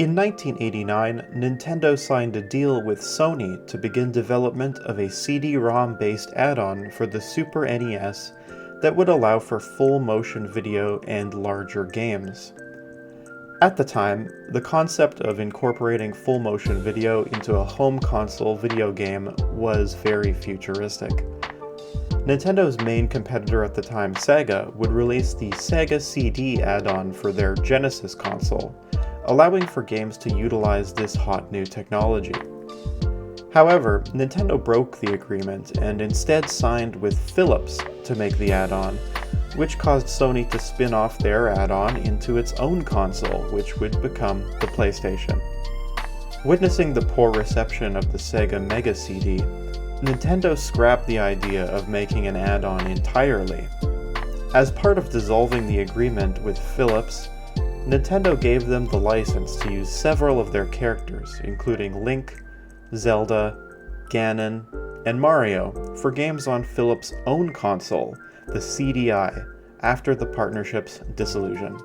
In 1989, Nintendo signed a deal with Sony to begin development of a CD-ROM-based add-on for the Super NES that would allow for full motion video and larger games. At the time, the concept of incorporating full motion video into a home console video game was very futuristic. Nintendo's main competitor at the time, Sega, would release the Sega CD add-on for their Genesis console, allowing for games to utilize this hot new technology. However, Nintendo broke the agreement and instead signed with Philips to make the add-on, which caused Sony to spin off their add-on into its own console, which would become the PlayStation. Witnessing the poor reception of the Sega Mega CD, Nintendo scrapped the idea of making an add-on entirely. As part of dissolving the agreement with Philips, Nintendo gave them the license to use several of their characters, including Link, Zelda, Ganon, and Mario, for games on Philips' own console, the CDI, after the partnership's dissolution.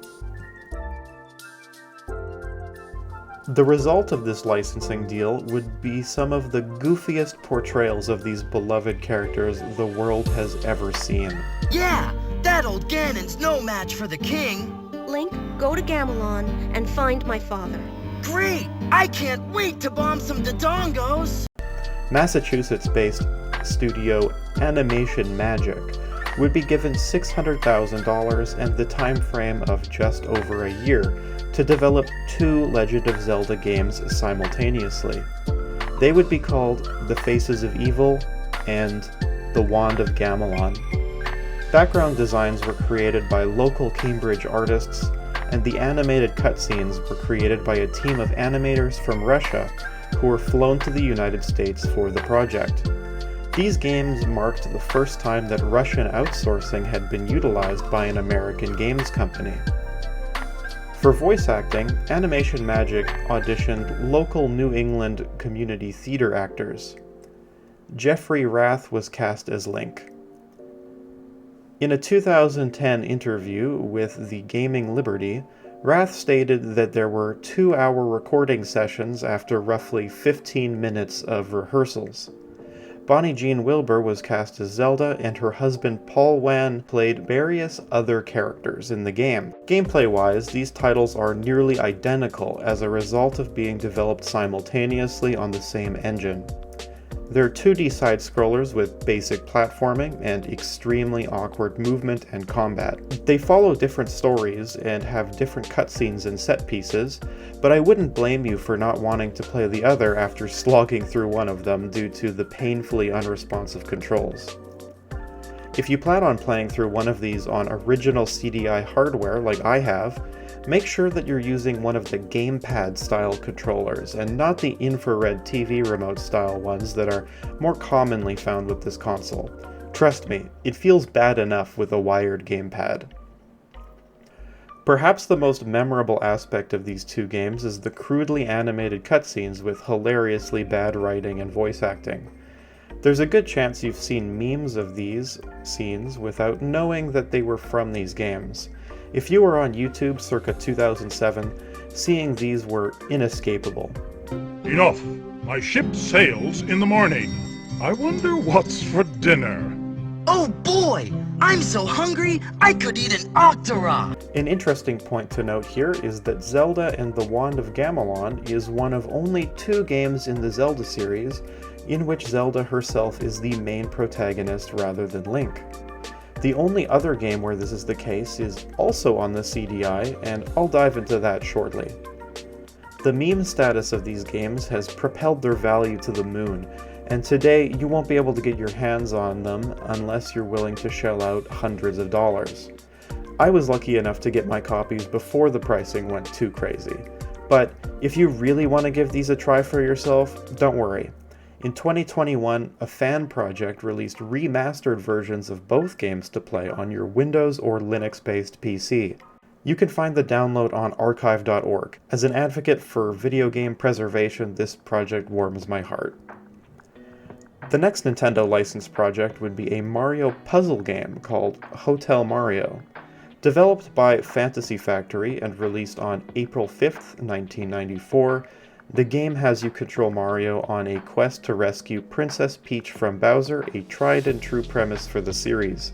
The result of this licensing deal would be some of the goofiest portrayals of these beloved characters the world has ever seen. Yeah, that old Ganon's no match for the king. Link, go to Gamelon and find my father. Great! I can't wait to bomb some Dodongos! Massachusetts-based studio Animation Magic would be given $600,000 and the time frame of just over a year to develop 2 Legend of Zelda games simultaneously. They would be called The Faces of Evil and The Wand of Gamelon. Background designs were created by local Cambridge artists, and the animated cutscenes were created by a team of animators from Russia who were flown to the United States for the project. These games marked the first time that Russian outsourcing had been utilized by an American games company. For voice acting, Animation Magic auditioned local New England community theater actors. Jeffrey Rath was cast as Link. In a 2010 interview with the Gaming Liberty, Rath stated that there were 2-hour recording sessions after roughly 15 minutes of rehearsals. Bonnie Jean Wilbur was cast as Zelda, and her husband Paul Wan played various other characters in the game. Gameplay-wise, these titles are nearly identical as a result of being developed simultaneously on the same engine. They're 2D side-scrollers with basic platforming and extremely awkward movement and combat. They follow different stories and have different cutscenes and set pieces, but I wouldn't blame you for not wanting to play the other after slogging through one of them due to the painfully unresponsive controls. If you plan on playing through one of these on original CDI hardware like I have, make sure that you're using one of the gamepad style controllers and not the infrared TV remote style ones that are more commonly found with this console. Trust me, it feels bad enough with a wired gamepad. Perhaps the most memorable aspect of these 2 games is the crudely animated cutscenes with hilariously bad writing and voice acting. There's a good chance you've seen memes of these scenes without knowing that they were from these games. If you were on YouTube circa 2007, seeing these were inescapable. Enough! My ship sails in the morning. I wonder what's for dinner. Oh boy! I'm so hungry, I could eat an Octorok! An interesting point to note here is that Zelda and the Wand of Gamelon is one of only 2 games in the Zelda series in which Zelda herself is the main protagonist rather than Link. The only other game where this is the case is also on the CDI, and I'll dive into that shortly. The meme status of these games has propelled their value to the moon, and today you won't be able to get your hands on them unless you're willing to shell out hundreds of dollars. I was lucky enough to get my copies before the pricing went too crazy, but if you really want to give these a try for yourself, don't worry. In 2021, a fan project released remastered versions of both games to play on your Windows or Linux-based PC. You can find the download on archive.org. As an advocate for video game preservation, this project warms my heart. The next Nintendo licensed project would be a Mario puzzle game called Hotel Mario. Developed by Fantasy Factory and released on April 5th, 1994, the game has you control Mario on a quest to rescue Princess Peach from Bowser, a tried and true premise for the series.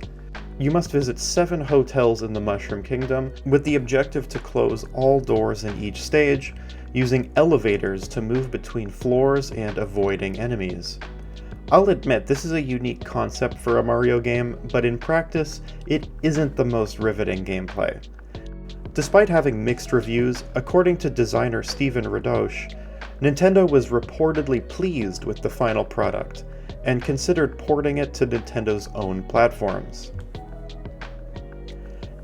You must visit 7 hotels in the Mushroom Kingdom with the objective to close all doors in each stage, using elevators to move between floors and avoiding enemies. I'll admit this is a unique concept for a Mario game, but in practice, it isn't the most riveting gameplay. Despite having mixed reviews, according to designer Steven Radosh, Nintendo was reportedly pleased with the final product, and considered porting it to Nintendo's own platforms.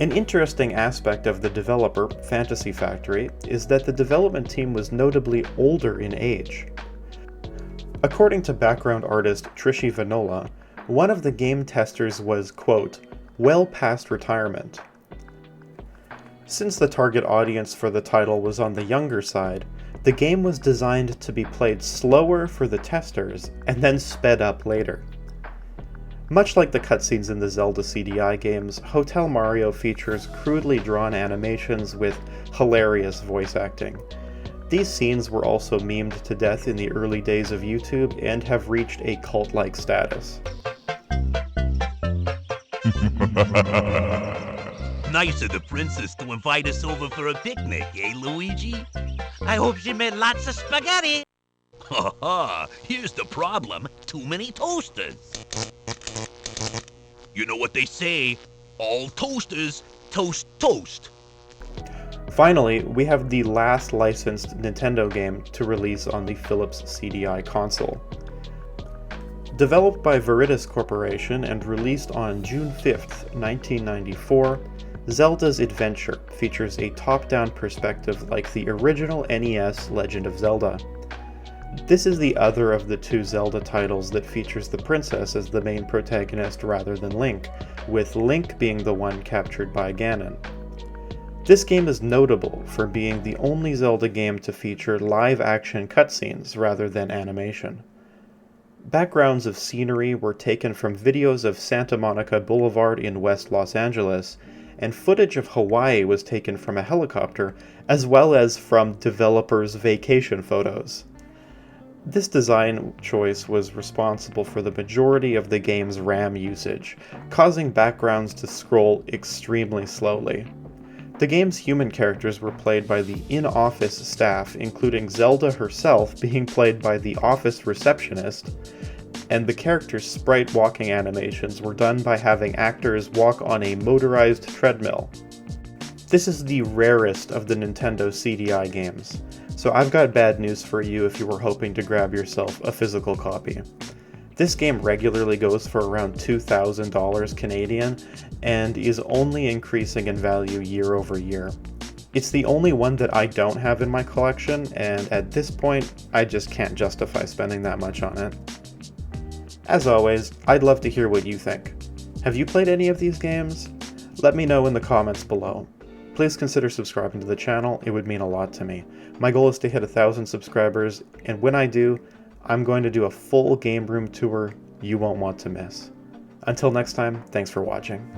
An interesting aspect of the developer, Fantasy Factory, is that the development team was notably older in age. According to background artist Trishi Vanola, one of the game testers was, quote, well past retirement. Since the target audience for the title was on the younger side, the game was designed to be played slower for the testers and then sped up later. Much like the cutscenes in the Zelda CDI games, Hotel Mario features crudely drawn animations with hilarious voice acting. These scenes were also memed to death in the early days of YouTube and have reached a cult-like status. Nice of the princess to invite us over for a picnic, eh, Luigi? I hope she made lots of spaghetti. Ha ha, here's the problem. Too many toasters. You know what they say, all toasters toast toast. Finally, we have the last licensed Nintendo game to release on the Philips CDI console. Developed by Veritas Corporation and released on June 5th, 1994, Zelda's Adventure features a top-down perspective like the original NES Legend of Zelda. This is the other of the 2 Zelda titles that features the princess as the main protagonist rather than Link, with Link being the one captured by Ganon. This game is notable for being the only Zelda game to feature live-action cutscenes rather than animation. Backgrounds of scenery were taken from videos of Santa Monica Boulevard in West Los Angeles, and footage of Hawaii was taken from a helicopter, as well as from developers' vacation photos. This design choice was responsible for the majority of the game's RAM usage, causing backgrounds to scroll extremely slowly. The game's human characters were played by the in-office staff, including Zelda herself being played by the office receptionist, and the characters' sprite walking animations were done by having actors walk on a motorized treadmill. This is the rarest of the Nintendo CDI games, so I've got bad news for you if you were hoping to grab yourself a physical copy. This game regularly goes for around $2,000 Canadian and is only increasing in value year over year. It's the only one that I don't have in my collection, and at this point, I just can't justify spending that much on it. As always, I'd love to hear what you think. Have you played any of these games? Let me know in the comments below. Please consider subscribing to the channel, it would mean a lot to me. My goal is to hit 1,000 subscribers, and when I do, I'm going to do a full game room tour you won't want to miss. Until next time, thanks for watching.